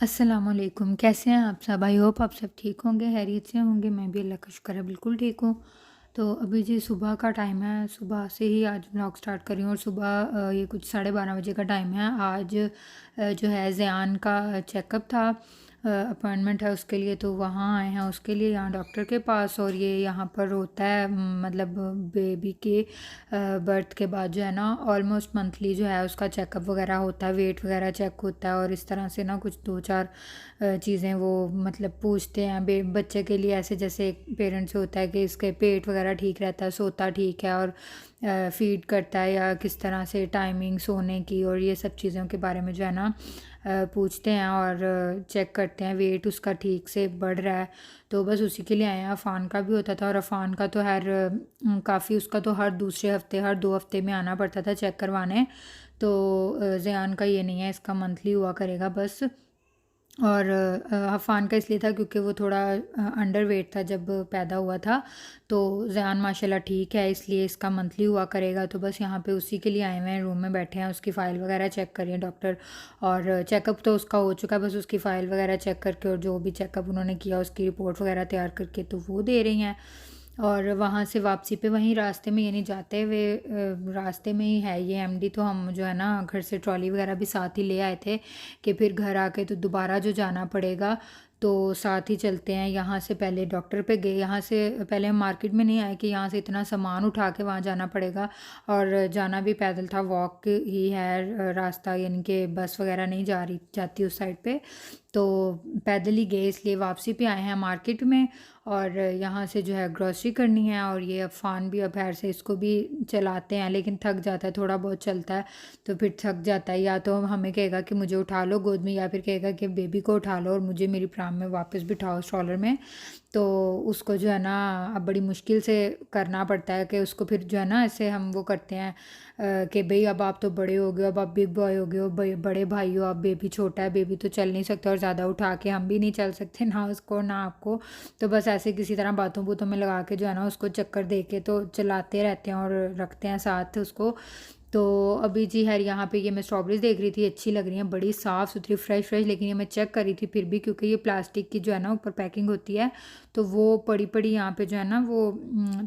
अस्सलामुअलैकुम, कैसे हैं आप सब? आई होप आप सब ठीक होंगे, खैरियत से होंगे। मैं भी अल्लाह का शुक्र है बिल्कुल ठीक हूँ। तो अभी जी सुबह का टाइम है, सुबह से ही आज व्लॉग स्टार्ट कर रही हूँ और सुबह ये कुछ 12:30 बजे का टाइम है। आज जो है ज़ियान का चेकअप था, अपॉइंटमेंट है उसके लिए, तो वहाँ आए हैं उसके लिए यहाँ डॉक्टर के पास। और ये यहाँ पर होता है मतलब बेबी के बर्थ के बाद जो है ना ऑलमोस्ट मंथली जो है उसका चेकअप वगैरह होता है, वेट वगैरह चेक होता है और इस तरह से ना कुछ 2-4 चीज़ें वो मतलब पूछते हैं बच्चे के लिए। ऐसे जैसे पेरेंट्स से होता है कि इसके पेट वगैरह ठीक रहता है, सोता ठीक है और फीड करता है या किस तरह से टाइमिंग सोने की, और ये सब चीज़ों के बारे में जो है ना पूछते हैं और चेक करते हैं वेट उसका ठीक से बढ़ रहा है। तो बस उसी के लिए आए हैं। अफ़ान का भी होता था और अफ़ान का तो काफ़ी उसका तो हर दूसरे हफ्ते हर 2 हफ्ते में आना पड़ता था चेक करवाने। तो ज़ियान का ये नहीं है, इसका मंथली हुआ करेगा बस। और अफ़ान का इसलिए था क्योंकि वो थोड़ा अंडर वेट था जब पैदा हुआ था। तो ज़यान माशाल्लाह ठीक है, इसलिए इसका मंथली हुआ करेगा। तो बस यहाँ पे उसी के लिए आए हुए हैं, रूम में बैठे हैं, उसकी फ़ाइल वगैरह चेक कर रही है डॉक्टर। और चेकअप तो उसका हो चुका है, बस उसकी फ़ाइल वगैरह चेक करके और जो भी चेकअप उन्होंने किया उसकी रिपोर्ट वगैरह तैयार करके तो वो दे रही हैं। और वहाँ से वापसी पे वहीं रास्ते में, यानी जाते हुए रास्ते में ही है ये एमडी। तो हम जो है ना घर से ट्रॉली वगैरह भी साथ ही ले आए थे कि फिर घर आके तो दोबारा जो जाना पड़ेगा, तो साथ ही चलते हैं। यहाँ से पहले डॉक्टर पे गए, यहाँ से पहले हम मार्केट में नहीं आए कि यहाँ से इतना सामान उठा के वहाँ जाना पड़ेगा। और जाना भी पैदल था, वॉक ही है रास्ता, यानी कि बस वगैरह नहीं जाती उस साइड पे। तो पैदल ही गए, इसलिए वापसी पे आए हैं मार्केट में। और यहाँ से जो है ग्रॉसरी करनी है। और ये अफ़ान भी अब खैर से इसको भी चलाते हैं, लेकिन थक जाता है, थोड़ा बहुत चलता है तो फिर थक जाता है। या तो हमें कहेगा कि मुझे उठा लो गोद में, या फिर कहेगा कि बेबी को उठा लो और मुझे मेरी प्राम में वापस बिठाओ स्ट्रॉलर में। तो उसको जो है ना अब बड़ी मुश्किल से करना पड़ता है कि उसको फिर जो है ना ऐसे हम वो करते हैं कि भाई अब आप तो बड़े हो गए हो, अब आप बिग बॉय हो गए हो, बड़े भाई हो, अब बेबी छोटा है, बेबी तो चल नहीं सकता और ज़्यादा उठा के हम भी नहीं चल सकते, ना उसको ना आपको। तो बस ऐसे किसी तरह बातों बूतों में लगा के जो है ना उसको चक्कर दे के तो चलाते रहते हैं और रखते हैं साथ उसको। तो अभी जी खैर यहाँ पे ये मैं स्ट्रॉबेरीज़ देख रही थी, अच्छी लग रही हैं, बड़ी साफ़ सुथरी फ्रेश फ्रेश, लेकिन ये मैं चेक कर रही थी फिर भी क्योंकि ये प्लास्टिक की जो है ना ऊपर पैकिंग होती है, तो वो पड़ी पड़ी यहाँ पे जो है ना वो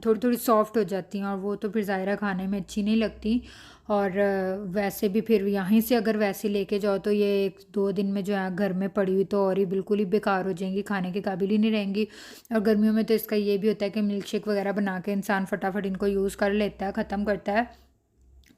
थोड़ी थोड़ी सॉफ्ट हो जाती हैं और वो तो फिर ज़ायरा खाने में अच्छी नहीं लगती। और वैसे भी फिर यहीं से अगर वैसे लेके जाओ तो ये 1-2 दिन में जो है घर में पड़ी हुई तो और ही बिल्कुल ही बेकार हो जाएंगी, खाने के काबिल ही नहीं रहेंगी। और गर्मियों में तो इसका ये भी होता है कि मिल्क शेक वगैरह बना के इंसान फटाफट इनको यूज़ कर लेता है, ख़त्म करता है।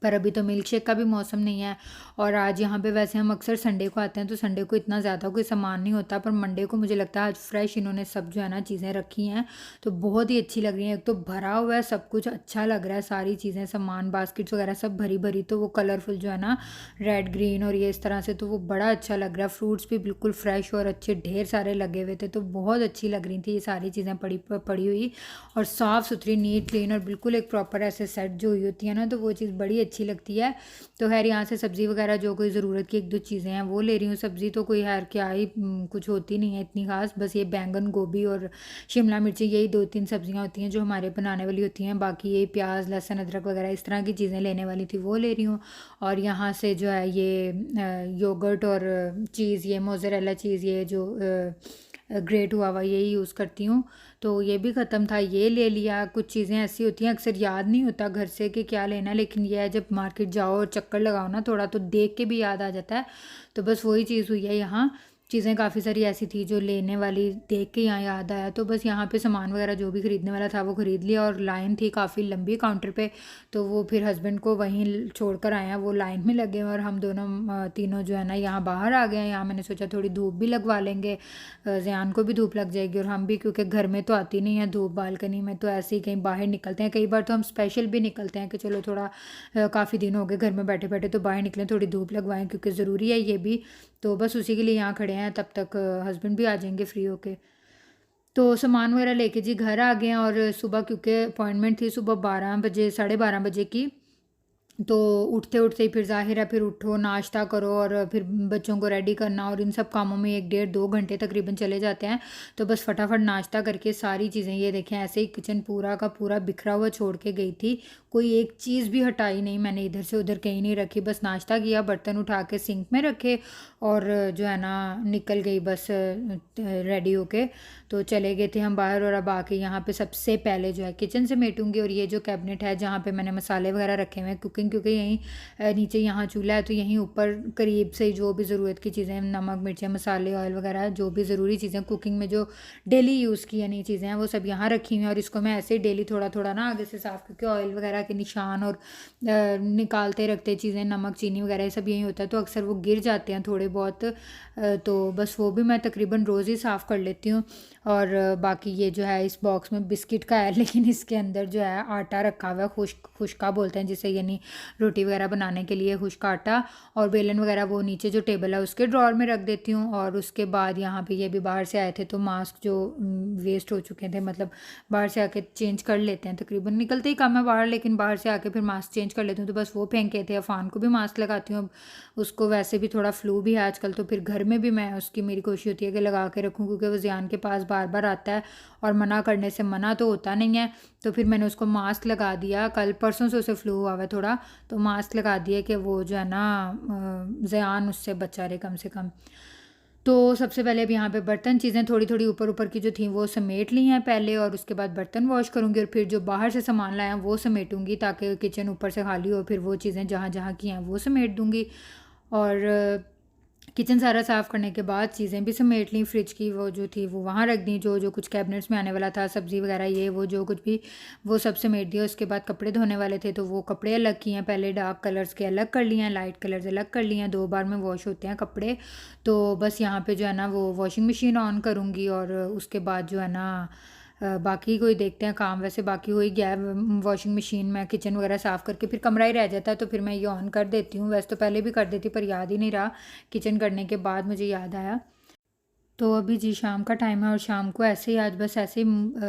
पर अभी तो मिल्क शेक का भी मौसम नहीं है। और आज यहाँ पे वैसे हम अक्सर संडे को आते हैं तो संडे को इतना ज़्यादा कोई सामान नहीं होता, पर मंडे को मुझे लगता है आज फ्रेश इन्होंने सब जो है ना चीज़ें रखी हैं, तो बहुत ही अच्छी लग रही हैं। एक तो भरा हुआ है सब कुछ, अच्छा लग रहा है, सारी चीज़ें सामान बास्केट्स वगैरह सब भरी भरी, तो वो कलरफुल जो है ना रेड ग्रीन और ये इस तरह से, तो वो बड़ा अच्छा लग रहा है। फ्रूट्स भी बिल्कुल फ्रेश और अच्छे ढेर सारे लगे हुए थे, तो बहुत अच्छी लग रही थी ये सारी चीज़ें पड़ी पड़ी हुई और साफ़ सुथरी नीट क्लीन और बिल्कुल एक प्रॉपर ऐसे सेट जो हुई होती है ना, तो वो चीज़ बड़ी अच्छी लगती है। तो खैर यहाँ से सब्ज़ी वगैरह जो कोई ज़रूरत की 1-2 चीज़ें हैं वो ले रही हूँ। सब्ज़ी तो कोई खैर क्या ही कुछ होती नहीं है इतनी ख़ास, बस ये बैंगन गोभी और शिमला मिर्ची, यही 2-3 सब्ज़ियाँ होती हैं जो हमारे बनाने वाली होती हैं। बाकी ये प्याज लहसुन अदरक वगैरह इस तरह की चीज़ें लेने वाली थी वो ले रही हूँ। और यहाँ से जो है ये योगर्ट और चीज़, ये मोज़रेला चीज़, ये जो ग्रेट हुआ हुआ यही यूज़ करती हूँ। तो ये भी ख़त्म था, ये ले लिया। कुछ चीज़ें ऐसी होती हैं अक्सर याद नहीं होता घर से कि क्या लेना है, लेकिन ये है जब मार्केट जाओ और चक्कर लगाओ ना थोड़ा तो देख के भी याद आ जाता है। तो बस वही चीज़ हुई है यहाँ। चीज़ें काफ़ी सारी ऐसी थी जो लेने वाली देख के यहाँ याद आया, तो बस यहाँ पे सामान वगैरह जो भी ख़रीदने वाला था वो ख़रीद लिया। और लाइन थी काफ़ी लंबी काउंटर पे, तो वो फिर हस्बैंड को वहीं छोड़ कर आए हैं, वो लाइन में लगे हैं और हम दोनों तीनों जो है ना यहाँ बाहर आ गए हैं। यहाँ मैंने सोचा थोड़ी धूप भी लगवा लेंगे, ज़यान को भी धूप लग जाएगी और हम भी, क्योंकि घर में तो आती नहीं है धूप, बालकनी में तो ऐसे ही कहीं बाहर निकलते हैं। कई बार तो हम स्पेशल भी निकलते हैं कि चलो थोड़ा काफ़ी दिन हो गए घर में बैठे बैठे, तो बाहर निकलें थोड़ी धूप लगवाएं क्योंकि ज़रूरी है ये भी। तो बस उसी के लिए यहाँ खड़े हैं, तब तक हस्बैंड भी आ जाएंगे फ्री होके। तो सामान वगैरह लेके जी घर आ गए हैं। और सुबह क्योंकि अपॉइंटमेंट थी सुबह 12 बजे 12:30 बजे की, तो उठते उठते ही फिर ज़ाहिर है फिर उठो नाश्ता करो और फिर बच्चों को रेडी करना और इन सब कामों में 1 डेढ़ 2 घंटे तकरीबन चले जाते हैं। तो बस फटाफट नाश्ता करके सारी चीज़ें ये देखें ऐसे ही किचन पूरा का पूरा बिखरा हुआ छोड़ के गई थी। कोई एक चीज़ भी हटाई नहीं मैंने, इधर से उधर कहीं नहीं रखी, बस नाश्ता किया, बर्तन उठा के सिंक में रखे और जो है ना निकल गई बस रेडी होके। तो चले गए थे हम बाहर और अब आके यहाँ पे सबसे पहले जो है किचन समेटूंगी। और ये जो कैबिनेट है जहाँ पे मैंने मसाले वगैरह रखे हुए हैं कुकिंग, क्योंकि यहीं नीचे यहाँ चूल्हा है तो यहीं ऊपर करीब से जो भी ज़रूरत की चीज़ें, नमक मिर्चें मसाले ऑयल वगैरह जो भी ज़रूरी चीज़ें कुकिंग में जो डेली यूज़ की यानी चीज़ें हैं वो सब यहाँ रखी हुई हैं। और इसको मैं ऐसे ही डेली थोड़ा थोड़ा ना आगे से साफ़ करके ऑयल वगैरह के निशान और निकालते रखते चीज़ें, नमक चीनी वगैरह ये सब यही होता है तो अक्सर वो गिर जाते हैं थोड़े बहुत। तो बस वो भी मैं तकरीबन रोज़ ही साफ़ कर लेती हूँ। और बाकी ये जो है इस बॉक्स में बिस्किट का है लेकिन इसके अंदर जो है आटा रखा हुआ है, खुश्का बोलते हैं जिसे, यानी रोटी वगैरह बनाने के लिए खुश्क आटा। और बेलन वगैरह वो नीचे जो टेबल है उसके ड्रॉर में रख देती हूँ। और उसके बाद यहाँ पे ये भी बाहर से आए थे तो मास्क जो वेस्ट हो चुके थे, मतलब बाहर से आके चेंज कर लेते हैं, तकरीबन निकलते ही कम है बाहर लेकिन बाहर से आके फिर मास्क चेंज कर लेती हूँ। तो बस वो फेंके थे। अफान को भी मास्क लगाती हूँ, अब उसको वैसे भी थोड़ा फ्लू भी है आजकल तो फिर घर में भी मैं उसकी मेरी कोशिश होती है कि लगा के रखूँ, क्योंकि वो ज़ियान के पास बार बार आता है और मना करने से मना तो होता नहीं है। तो फिर मैंने उसको मास्क लगा दिया, कल परसों से उसे फ्लू हुआ हुआ है थोड़ा, तो मास्क लगा दिया कि वो जो है ना ज़ियान उससे बचा रहे कम से कम। तो सबसे पहले अब यहाँ पे बर्तन चीज़ें थोड़ी थोड़ी ऊपर ऊपर की जो थी वो समेट ली हैं पहले, और उसके बाद बर्तन वॉश करूँगी और फिर जो बाहर से सामान लाया वो समेटूँगी ताकि किचन ऊपर से खाली हो, फिर वो चीज़ें जहाँ जहाँ की हैं वो समेट दूँगी। और किचन सारा साफ़ करने के बाद चीज़ें भी समेट ली, फ्रिज की वो जो थी वो वहाँ रख दी, जो जो कुछ कैबिनेट्स में आने वाला था सब्ज़ी वगैरह ये वो जो कुछ भी वो सब समेट दिया। उसके बाद कपड़े धोने वाले थे तो वो कपड़े अलग किए हैं, पहले डार्क कलर्स के अलग कर लिए हैं, लाइट कलर्स अलग कर लिए हैं, 2 बार में वॉश होते हैं कपड़े। तो बस यहाँ पे जो है ना वो वॉशिंग मशीन ऑन करूँगी और उसके बाद जो है ना बाकी कोई देखते हैं काम, वैसे बाकी हो ही गया है वॉशिंग मशीन में, किचन वगैरह साफ़ करके फिर कमरा ही रह जाता है तो फिर मैं ये ऑन कर देती हूँ। वैसे तो पहले भी कर देती पर याद ही नहीं रहा, किचन करने के बाद मुझे याद आया। तो अभी जी शाम का टाइम है और शाम को ऐसे ही आज बस ऐसे ही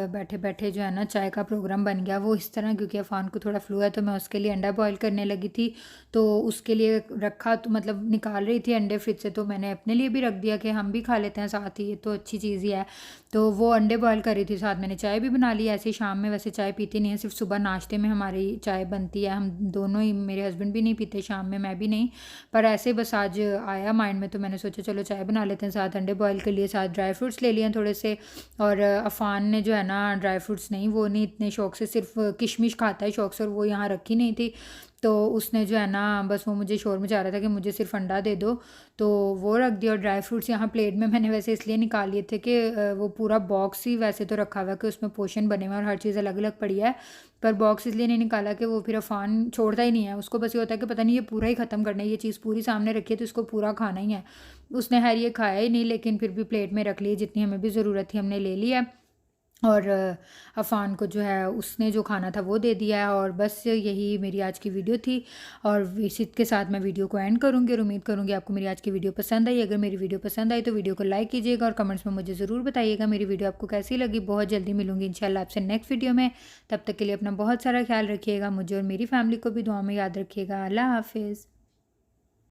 बैठे बैठे जो है ना चाय का प्रोग्राम बन गया वो इस तरह, क्योंकि अफ़ान को थोड़ा फ्लू है तो मैं उसके लिए अंडा बॉईल करने लगी थी। तो उसके लिए रखा तो मतलब निकाल रही थी अंडे फ्रिज से, तो मैंने अपने लिए भी रख दिया कि हम भी खा लेते हैं साथ ही, ये तो अच्छी चीज़ ही है। तो वो अंडे बॉईल कर रही थी, साथ मैंने चाय भी बना ली। ऐसे ही शाम में वैसे चाय पीती नहीं है, सिर्फ सुबह नाश्ते में हमारी चाय बनती है, हम दोनों ही, मेरे हस्बैंड भी नहीं पीते शाम में, मैं भी नहीं। पर ऐसे बस आज आया माइंड में तो मैंने सोचा चलो चाय बना लेते हैं, साथ अंडे बॉईल कर लिए, साथ ड्राई फ्रूट्स ले लिए थोड़े से। और अफ़ान ने जो है ना ड्राई फ्रूट्स नहीं, वो नहीं इतने शौक से, सिर्फ किशमिश खाता है शौक से, और वो यहाँ रखी नहीं थी तो उसने जो है ना बस वो मुझे शोर मचा रहा था कि मुझे सिर्फ अंडा दे दो, तो वो रख दिया। और ड्राई फ्रूट्स यहाँ प्लेट में मैंने वैसे इसलिए निकाल लिए थे कि वो पूरा बॉक्स ही वैसे तो रखा हुआ है कि उसमें पोर्शन बने हुए हैं और हर चीज़ अलग अलग पड़ी है, पर बॉक्स इसलिए नहीं निकाला कि वो फिर अफ़ान छोड़ता ही नहीं है, उसको बस ये होता है कि पता नहीं ये पूरा ही ख़त्म करना है, ये चीज़ पूरी सामने रखी है तो इसको पूरा खाना ही है। उसने खैर ये खाया ही नहीं लेकिन फिर भी प्लेट में रख ली, जितनी हमें भी ज़रूरत थी हमने ले लिया। और अफ़ान को जो है उसने जो खाना था वो दे दिया है। और बस यही मेरी आज की वीडियो थी और इसी के साथ मैं वीडियो को एंड करूँगी और उम्मीद करूँगी आपको मेरी आज की वीडियो पसंद आई। अगर मेरी वीडियो पसंद आई तो वीडियो को लाइक कीजिएगा और कमेंट्स में मुझे ज़रूर बताइएगा मेरी वीडियो आपको कैसी लगी। बहुत जल्दी मिलूँगी इंशाल्लाह आपसे नेक्स्ट वीडियो में, तब तक के लिए अपना बहुत सारा ख्याल रखिएगा, मुझे और मेरी फैमिली को भी दुआ में याद रखिएगा। अल्लाह हाफ़िज़।